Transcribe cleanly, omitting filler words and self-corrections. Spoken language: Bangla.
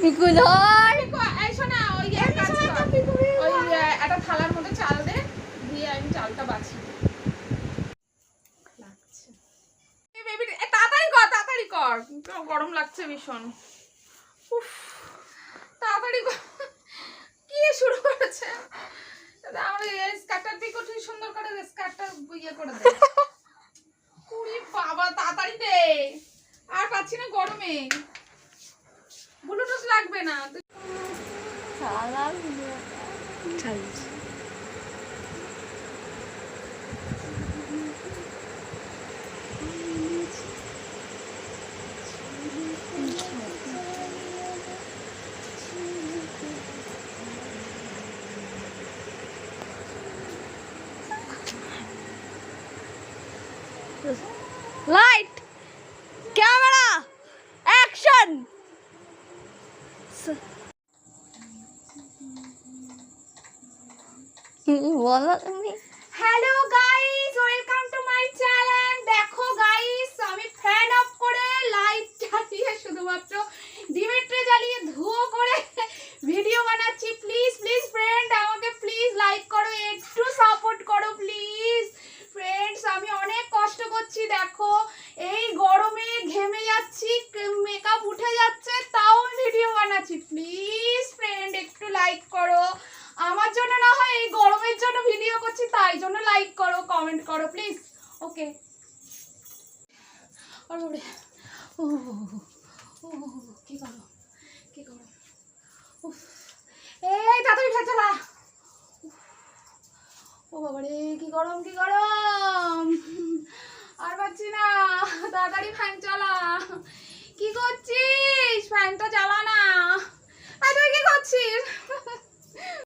পিকু ধর এই শোনা ওই একটা থালার মধ্যে চাল দে, দিয়ে আমি চালটা বাছি। তাড়াতাড়ি কর, গরম লাগছে ভীষণ। উফ, তাড়াতাড়ি কর। কি শুরু করেছে আমার স্কার্টটার দিকে তুই সুন্দর করে স্কার্টটা ইয়ে করে দে। উরি বাবা তাড়াতাড়ি দে, আর পাচ্ছি না গরমে। ব্লুটুথ লাগবে না। Light camera action. বলো তুমি। Hello guys, welcome to my channel. দেখো গাইস, আমি ফ্যান অফ করে লাইট জ্বালিয়ে শুধুমাত্র ডিমেট্রে জ্বালিয়ে ধুয়ো করে ভিডিও বানাচ্ছি। প্লিজ প্লিজ ফ্রেন্ড, আমাকে প্লিজ লাইক করো, একটু সাপোর্ট করো প্লিজ ফ্রেন্ডস। আমি অনেক কষ্ট করছি, দেখো এই গরমে ঘেমে যাচ্ছি, মেকআপ উঠে যাচ্ছে, তাও আমি ভিডিও বানাচ্ছি। প্লিজ ফ্রেন্ড একটু লাইক করো, আমার জন্য না হয় এই গরমের জন্য ভিডিও করছি, তাই জন্য লাইক করো, কমেন্ট করো প্লিজ। ওকে। ও কি করো কি করো, এই তাড়াতাড়ি ফেল চালা। ও বাবা রে, কি গরম কি গরম, আর পাচ্ছি না, তাড়াতাড়ি ফ্যান চালা। কি করছিস? ফ্যানটা চালা।